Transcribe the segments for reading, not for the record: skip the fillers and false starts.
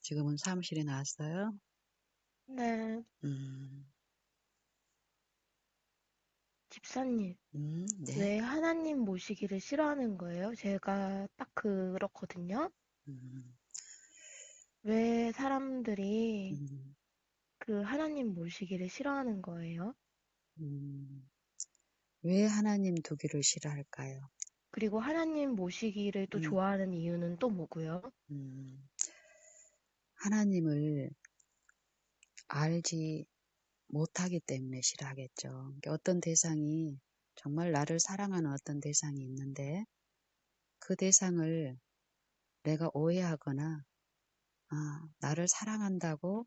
지금은 사무실에 나왔어요? 네, 음, 집사님, 네. 왜 하나님 모시기를 싫어하는 거예요? 제가 딱 그렇거든요. 음, 왜 사람들이 음, 그 하나님 모시기를 싫어하는 거예요? 음. 왜 하나님 두기를 싫어할까요? 그리고 하나님 모시기를 또 음, 좋아하는 이유는 또 뭐고요? 음. 하나님을 알지 못하기 때문에 싫어하겠죠. 그러니까 어떤 대상이 정말 나를 사랑하는 어떤 대상이 있는데 그 대상을 내가 오해하거나 나를 사랑한다고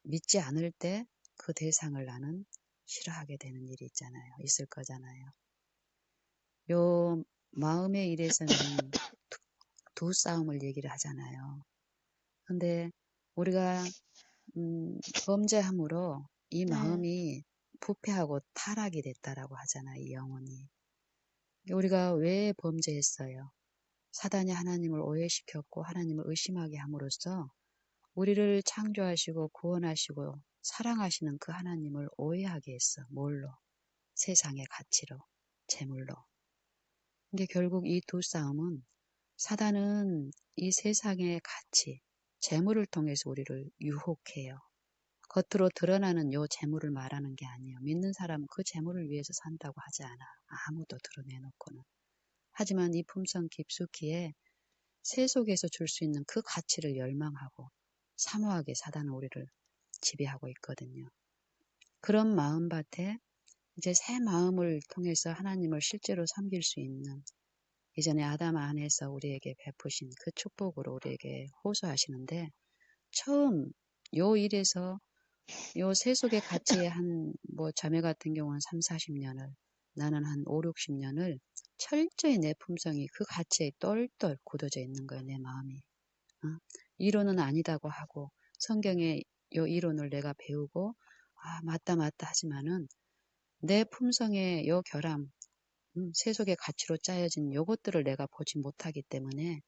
믿지 않을 때 그 대상을 나는 싫어하게 되는 일이 있잖아요. 있을 거잖아요. 요 마음의 일에서는 두 싸움을 얘기를 하잖아요. 근데 우리가 범죄함으로 이 네, 마음이 부패하고 타락이 됐다라고 하잖아요. 이 영혼이. 우리가 왜 범죄했어요? 사단이 하나님을 오해시켰고 하나님을 의심하게 함으로써 우리를 창조하시고 구원하시고 사랑하시는 그 하나님을 오해하게 했어. 뭘로? 세상의 가치로, 재물로. 근데 결국 이 두 싸움은 사단은 이 세상의 가치, 재물을 통해서 우리를 유혹해요. 겉으로 드러나는 요 재물을 말하는 게 아니에요. 믿는 사람은 그 재물을 위해서 산다고 하지 않아. 아무도 드러내놓고는. 하지만 이 품성 깊숙이에 세속에서 줄 수 있는 그 가치를 열망하고 사모하게 사단은 우리를 지배하고 있거든요. 그런 마음밭에 이제 새 마음을 통해서 하나님을 실제로 섬길 수 있는 이전에 아담 안에서 우리에게 베푸신 그 축복으로 우리에게 호소하시는데 처음 요 일에서 요 세속의 가치의 뭐 자매 같은 경우는 3, 40년을 나는 한 5, 60년을 철저히 내 품성이 그 가치에 똘똘 굳어져 있는 거예요. 내 마음이. 어? 이론은 아니다고 하고 성경의 요 이론을 내가 배우고 맞다 맞다 하지만은 내 품성의 요 결함 세속의 가치로 짜여진 요것들을 내가 보지 못하기 때문에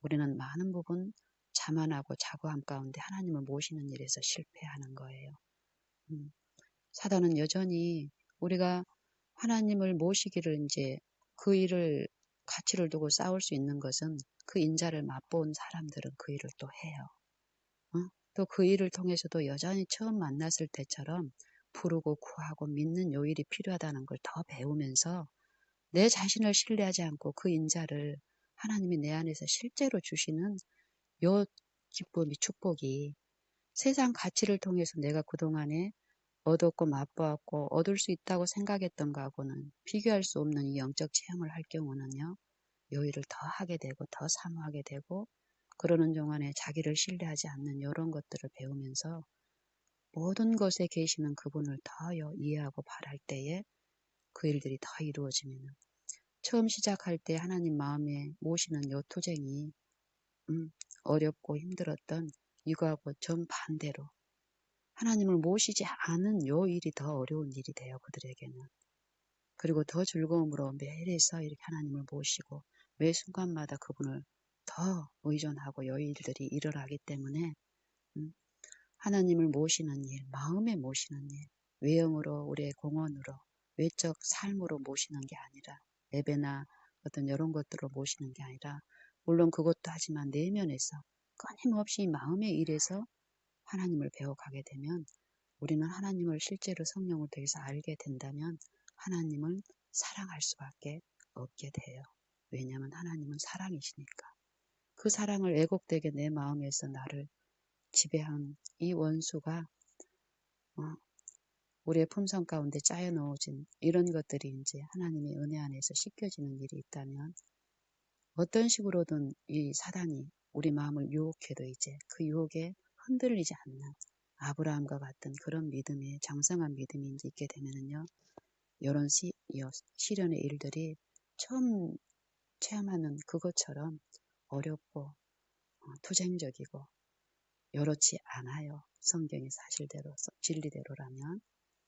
우리는 많은 부분 자만하고 자고함 가운데 하나님을 모시는 일에서 실패하는 거예요. 음, 사단은 여전히 우리가 하나님을 모시기를 이제 그 일을 가치를 두고 싸울 수 있는 것은 그 인자를 맛본 사람들은 그 일을 또 해요. 또 그 일을 통해서도 여전히 처음 만났을 때처럼 부르고 구하고 믿는 요 일이 필요하다는 걸 더 배우면서 내 자신을 신뢰하지 않고 그 인자를 하나님이 내 안에서 실제로 주시는 요 기쁨이 축복이 세상 가치를 통해서 내가 그동안에 얻었고 맛보았고 얻을 수 있다고 생각했던 거하고는 비교할 수 없는 이 영적 체험을 할 경우는요. 요 일을 더 하게 되고 더 사모하게 되고 그러는 동안에 자기를 신뢰하지 않는 이런 것들을 배우면서 모든 것에 계시는 그분을 더요 이해하고 바랄 때에 그 일들이 더 이루어지면 처음 시작할 때 하나님 마음에 모시는 요 투쟁이 어렵고 힘들었던 이거하고 정반대로 하나님을 모시지 않은 요 일이 더 어려운 일이 돼요. 그들에게는. 그리고 더 즐거움으로 매일에서 이렇게 하나님을 모시고 매 순간마다 그분을 더 의존하고 요 일들이 일어나기 때문에 음, 하나님을 모시는 일, 마음에 모시는 일, 외형으로 우리의 공헌으로 외적 삶으로 모시는 게 아니라 예배나 어떤 이런 것들로 모시는 게 아니라 물론 그것도 하지만 내면에서 끊임없이 마음의 일에서 하나님을 배워가게 되면 우리는 하나님을 실제로 성령을 통해서 알게 된다면 하나님을 사랑할 수밖에 없게 돼요. 왜냐하면 하나님은 사랑이시니까. 그 사랑을 애곡되게 내 마음에서 나를 지배한 이 원수가 어, 우리의 품성 가운데 짜여 놓아진 이런 것들이 이제 하나님의 은혜 안에서 씻겨지는 일이 있다면 어떤 식으로든 이 사단이 우리 마음을 유혹해도 이제 그 유혹에 흔들리지 않는 아브라함과 같은 그런 믿음의 장성한 믿음이 이제 있게 되면은요. 이런 시련의 일들이 처음 체험하는 그것처럼 어렵고 투쟁적이고 여롭지 않아요. 성경의 사실대로 진리대로라면.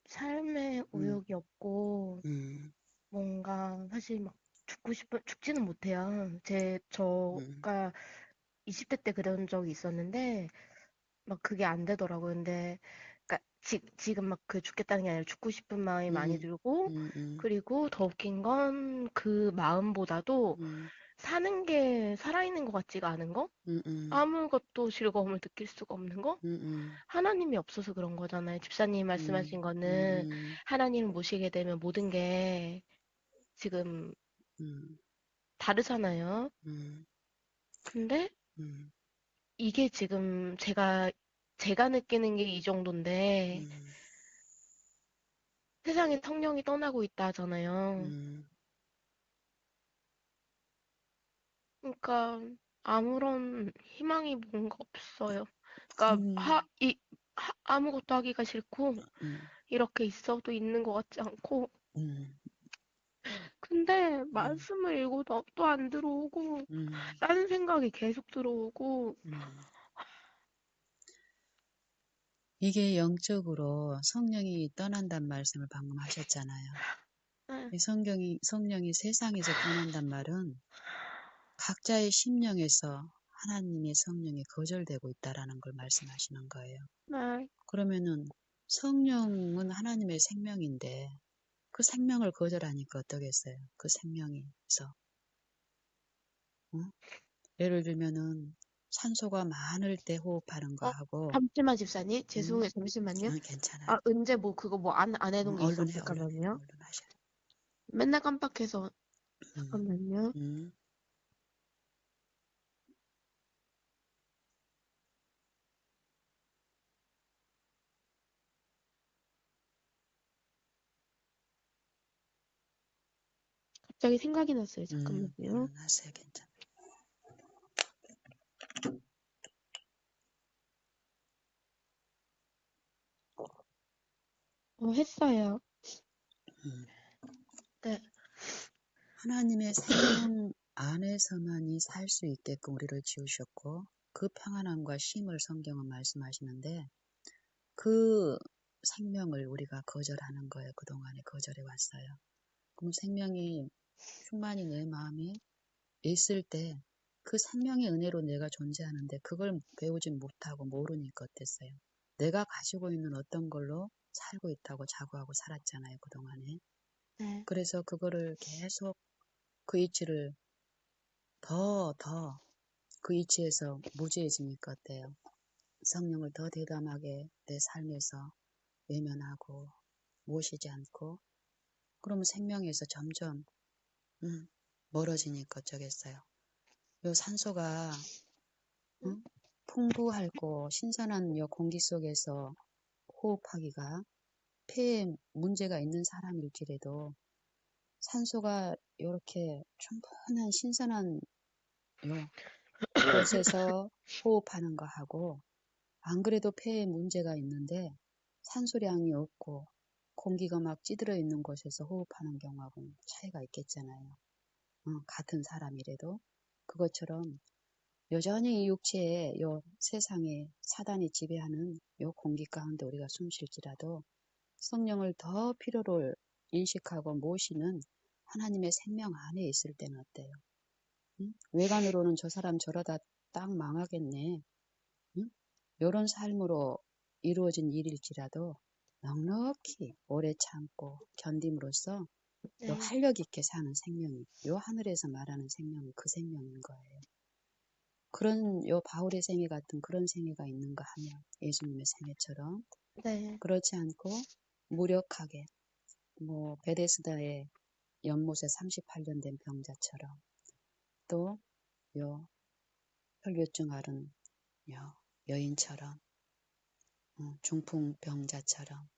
삶에 음, 의욕이 없고 음, 뭔가 사실 막 죽지는 못해요. 음, 20대 때 그런 적이 있었는데 막 그게 안 되더라고요. 근데 그러니까 지금 막 그 죽겠다는 게 아니라 죽고 싶은 마음이 많이 음, 들고 그리고 더 웃긴 건 그 마음보다도 음, 사는 게 살아있는 것 같지가 않은 거? 음, 음, 아무것도 즐거움을 느낄 수가 없는 거? 음, 하나님이 없어서 그런 거잖아요. 집사님이 말씀하신 거는 하나님을 모시게 되면 모든 게 지금 음, 다르잖아요. 음, 근데 음, 이게 지금 제가 느끼는 게 이 정도인데 음, 세상에 성령이 떠나고 있다 하잖아요. 음, 그러니까 아무런 희망이 뭔가 없어요. 그러니까 음, 아무것도 하기가 싫고 음, 이렇게 있어도 있는 것 같지 않고 음, 근데 음, 말씀을 읽어도 또 안 들어오고 음, 다른 생각이 계속 들어오고 음. 이게 영적으로 성령이 떠난단 말씀을 방금 하셨잖아요. 네, 이 성령이 세상에서 떠난단 말은 각자의 심령에서 하나님의 성령이 거절되고 있다라는 걸 말씀하시는 거예요. 네, 그러면은 성령은 하나님의 생명인데 그 생명을 거절하니까 어떠겠어요? 그 생명에서. 응? 예를 들면은 산소가 많을 때 호흡하는 어, 거하고, 잠시만 집사님 응? 죄송해요 잠시만요. 괜찮아요. 아 은재 뭐 그거 뭐 안 해둔 게 있어 얼른 해, 얼른 해, 잠깐만요. 얼른 하셔. 맨날 깜빡해서 음, 잠깐만요. 음, 갑자기 생각이 났어요. 잠깐만요. 얼른 하세요. 괜찮아. 했어요. 음. 네, 하나님의 생명 안에서만이 살 수 있게끔 우리를 지으셨고, 그 평안함과 쉼을 성경은 말씀하시는데, 그 생명을 우리가 거절하는 거예요. 그동안에 거절해 왔어요. 그럼 생명이 충만히 내 마음에 있을 때, 그 생명의 은혜로 내가 존재하는데, 그걸 배우지 못하고 모르니까 어땠어요? 내가 가지고 있는 어떤 걸로 살고 있다고 자부하고 살았잖아요. 그동안에. 네, 그래서 그거를 계속 그 이치를 더 그 이치에서 무죄해지니까 어때요? 성령을 더 대담하게 내 삶에서 외면하고 모시지 않고 그러면 생명에서 점점 멀어지니까 어쩌겠어요. 요 산소가 응? 풍부하고 신선한 요 공기 속에서 호흡하기가 폐에 문제가 있는 사람일지라도 산소가 이렇게 충분한 신선한 요 곳에서 호흡하는 거하고 안 그래도 폐에 문제가 있는데 산소량이 없고 공기가 막 찌들어 있는 곳에서 호흡하는 경우하고는 차이가 있겠잖아요. 같은 사람이라도 그것처럼 여전히 이 육체에 요 세상에 사단이 지배하는 요 공기 가운데 우리가 숨 쉴지라도 성령을 더 필요로 인식하고 모시는 하나님의 생명 안에 있을 때는 어때요? 응? 외관으로는 저 사람 저러다 딱 망하겠네. 응? 이런 삶으로 이루어진 일일지라도 넉넉히 오래 참고 견딤으로써 요 네, 활력 있게 사는 생명이 요 하늘에서 말하는 생명이 그 생명인 거예요. 그런 요 바울의 생애 같은 그런 생애가 있는가 하면 예수님의 생애처럼 네, 그렇지 않고 무력하게 뭐 베데스다의 연못에 38년 된 병자처럼 또 요 혈류증 앓은 요 여인처럼 중풍병자처럼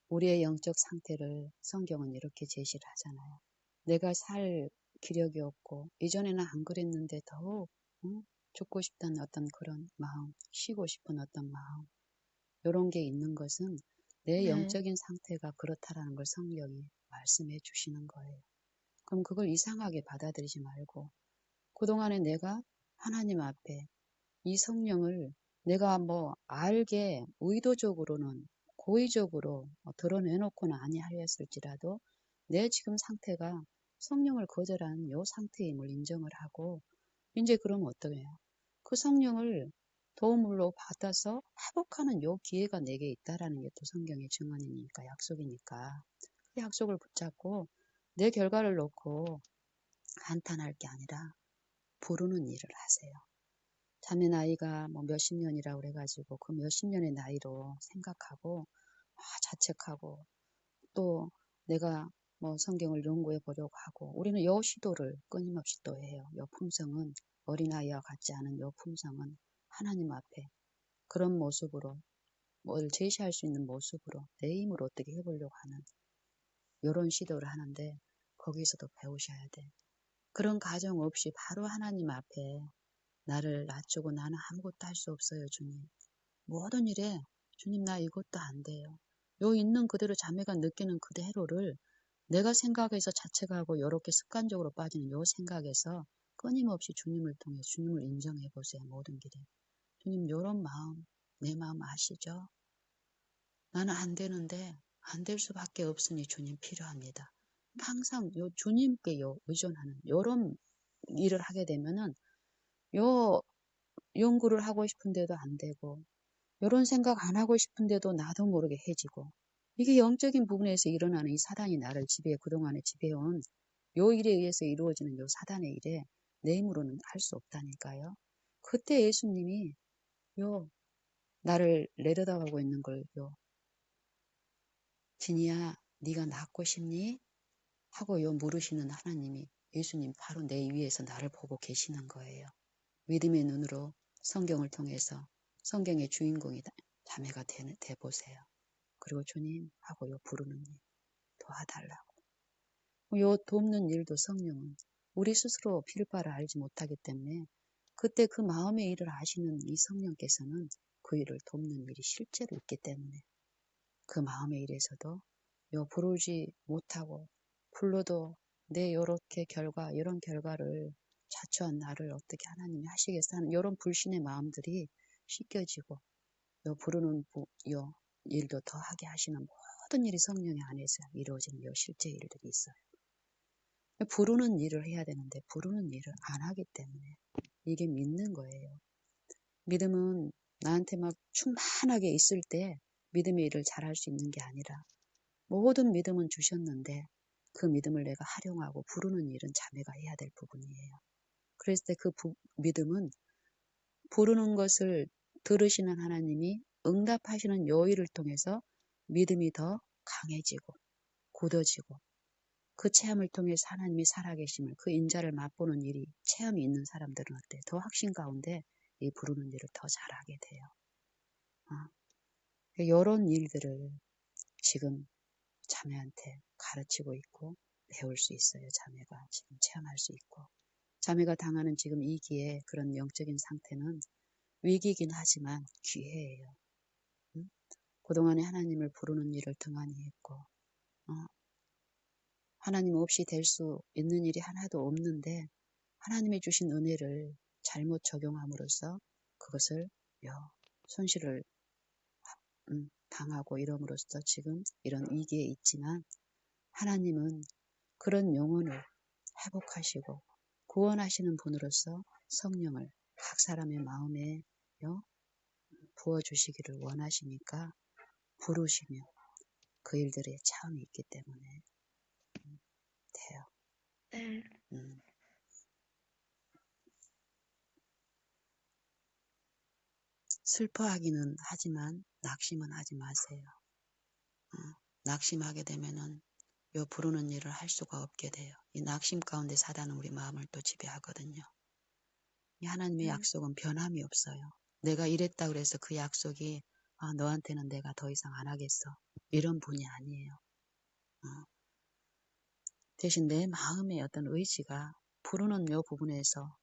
우리의 영적 상태를 성경은 이렇게 제시를 하잖아요. 내가 살 기력이 없고 이전에는 안 그랬는데 더욱 죽고 싶다는 어떤 그런 마음, 쉬고 싶은 어떤 마음 이런 게 있는 것은 내 네, 영적인 상태가 그렇다라는 걸 성경이 말씀해 주시는 거예요. 그럼 그걸 이상하게 받아들이지 말고 그동안에 내가 하나님 앞에 이 성령을 내가 뭐 알게 의도적으로는 고의적으로 드러내놓고는 아니하였을지라도 내 지금 상태가 성령을 거절한 요 상태임을 인정을 하고 이제 그러면 어떠해요? 그 성령을 도움으로 받아서 회복하는 요 기회가 내게 있다라는 게 또 성경의 증언이니까 약속이니까 그 약속을 붙잡고 내 결과를 놓고 한탄할 게 아니라 부르는 일을 하세요. 자매 나이가 뭐 몇십 년이라고 그래가지고 그 몇십 년의 나이로 생각하고 자책하고 또 내가 뭐 성경을 연구해 보려고 하고 우리는 요 시도를 끊임없이 또 해요. 요 품성은 어린아이와 같지 않은 요 품성은 하나님 앞에 그런 모습으로 뭘 제시할 수 있는 모습으로 내 힘으로 어떻게 해보려고 하는 요런 시도를 하는데 거기서도 배우셔야 돼. 그런 가정 없이 바로 하나님 앞에 나를 낮추고 나는 아무것도 할 수 없어요, 주님. 모든 일에 주님 나 이것도 안 돼요. 요 있는 그대로 자매가 느끼는 그대로를 내가 생각해서 자책하고 요렇게 습관적으로 빠지는 요 생각에서 끊임없이 주님을 통해 주님을 인정해 보세요. 모든 길에. 주님 요런 마음 내 마음 아시죠? 나는 안 되는데 안 될 수밖에 없으니 주님 필요합니다. 항상 요 주님께 의존하는 요런 일을 하게 되면은 요 연구를 하고 싶은데도 안 되고 요런 생각 안 하고 싶은데도 나도 모르게 해지고 이게 영적인 부분에서 일어나는 이 사단이 나를 그동안에 지배해온 요 일에 의해서 이루어지는 요 사단의 일에 내 힘으로는 할 수 없다니까요. 그때 예수님이 요 나를 내려다보고 있는 걸 진이야 네가 낫고 싶니? 하고 물으시는 하나님이 예수님 바로 내 위에서 나를 보고 계시는 거예요. 믿음의 눈으로 성경을 통해서 성경의 주인공이 자매가 돼 보세요. 그리고 주님 하고 부르는 일 도와달라고. 요 돕는 일도 성령은 우리 스스로 필 바를 알지 못하기 때문에 그때 그 마음의 일을 아시는 이 성령께서는 그 일을 돕는 일이 실제로 있기 때문에 그 마음의 일에서도 부르지 못하고 불러도 내 요렇게 이런 결과를 자초한 나를 어떻게 하나님이 하시겠어 하는 이런 불신의 마음들이 씻겨지고 부르는 일도 더 하게 하시는 모든 일이 성령의 안에서 이루어지는 실제 일들이 있어요. 부르는 일을 해야 되는데 부르는 일을 안 하기 때문에 이게 믿는 거예요. 믿음은 나한테 막 충만하게 있을 때 믿음의 일을 잘할 수 있는 게 아니라 모든 믿음은 주셨는데 그 믿음을 내가 활용하고 부르는 일은 자매가 해야 될 부분이에요. 그랬을 때 그 믿음은 부르는 것을 들으시는 하나님이 응답하시는 요일을 통해서 믿음이 더 강해지고 굳어지고 그 체험을 통해서 하나님이 살아계심을 그 인자를 맛보는 일이 체험이 있는 사람들은 어때? 더 확신 가운데 이 부르는 일을 더 잘하게 돼요. 이런 일들을 지금 자매한테 가르치고 있고 배울 수 있어요. 자매가 지금 체험할 수 있고 자매가 당하는 지금 이기의 그런 영적인 상태는 위기이긴 하지만 기회예요. 응? 그동안에 하나님을 부르는 일을 등한히 했고 하나님 없이 될 수 있는 일이 하나도 없는데 하나님이 주신 은혜를 잘못 적용함으로써 그것을 손실을 당하고 이럼으로써 지금 이런 위기에 있지만 하나님은 그런 영혼을 회복하시고 구원하시는 분으로서 성령을 각 사람의 마음에 부어주시기를 원하시니까 부르시며 그 일들의 체험이 있기 때문에 돼요. 네. 음. 슬퍼하기는 하지만 낙심은 하지 마세요. 낙심하게 되면은 부르는 일을 할 수가 없게 돼요. 이 낙심 가운데 사단은 우리 마음을 또 지배하거든요. 이 하나님의 약속은 변함이 없어요. 내가 이랬다 그래서 그 약속이 너한테는 내가 더 이상 안 하겠어. 이런 분이 아니에요. 대신 내 마음의 어떤 의지가 부르는 요 부분에서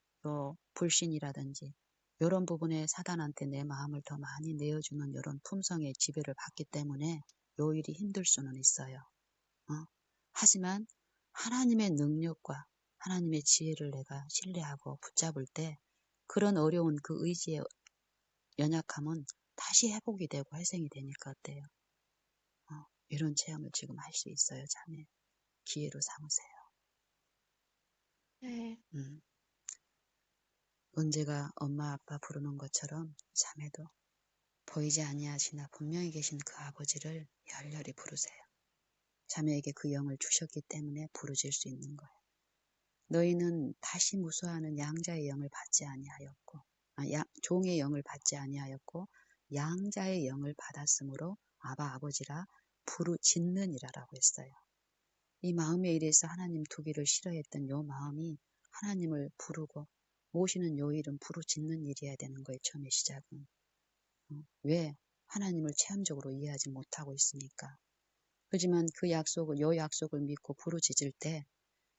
불신이라든지 이런 부분에 사단한테 내 마음을 더 많이 내어주는 이런 품성의 지배를 받기 때문에 요 일이 힘들 수는 있어요. 하지만 하나님의 능력과 하나님의 지혜를 내가 신뢰하고 붙잡을 때 그런 어려운 그 의지의 연약함은 다시 회복이 되고 회생이 되니까 어때요? 이런 체험을 지금 할 수 있어요, 자매. 기회로 삼으세요. 네. 음. 언제가 엄마 아빠 부르는 것처럼 자매도 보이지 아니하시나 분명히 계신 그 아버지를 열렬히 부르세요. 자매에게 그 영을 주셨기 때문에 부르질 수 있는 거예요. 너희는 다시 무수하는 양자의 영을 받지 아니하였고, 종의 영을 받지 아니하였고, 양자의 영을 받았으므로 아바 아버지라 부르짖느니라라고 했어요. 이 마음에 이래서 하나님 두기를 싫어했던 요 마음이 하나님을 부르고 모시는 요 일은 부르짖는 일이어야 되는 거예요. 처음에 시작은. 왜? 하나님을 체험적으로 이해하지 못하고 있으니까. 하지만 그 약속을, 요 약속을 믿고 부르짖을 때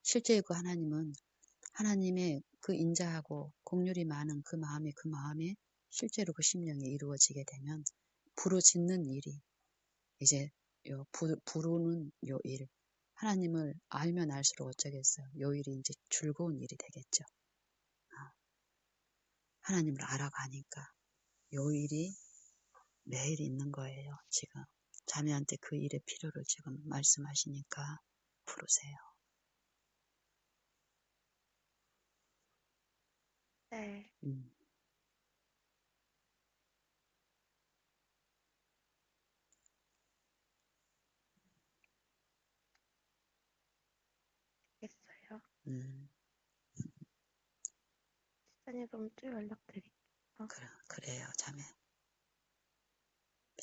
실제 그 하나님은 하나님의 그 인자하고 긍휼이 많은 그 마음에 실제로 그 심령이 이루어지게 되면 부르짖는 일이 이제 부르는 요 일, 하나님을 알면 알수록 어쩌겠어요. 요 일이 이제 즐거운 일이 되겠죠. 하나님을 알아가니까 요 일이 매일 있는 거예요. 지금 자매한테 그 일의 필요를 지금 말씀하시니까 부르세요. 네, 음, 알겠어요. 음, 시간이 그럼 또 연락드릴게요. 그래요, 자매. 네,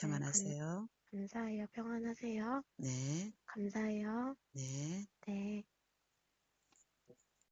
평안하세요. 감사해요. 평안하세요. 네, 감사해요. 네. 네.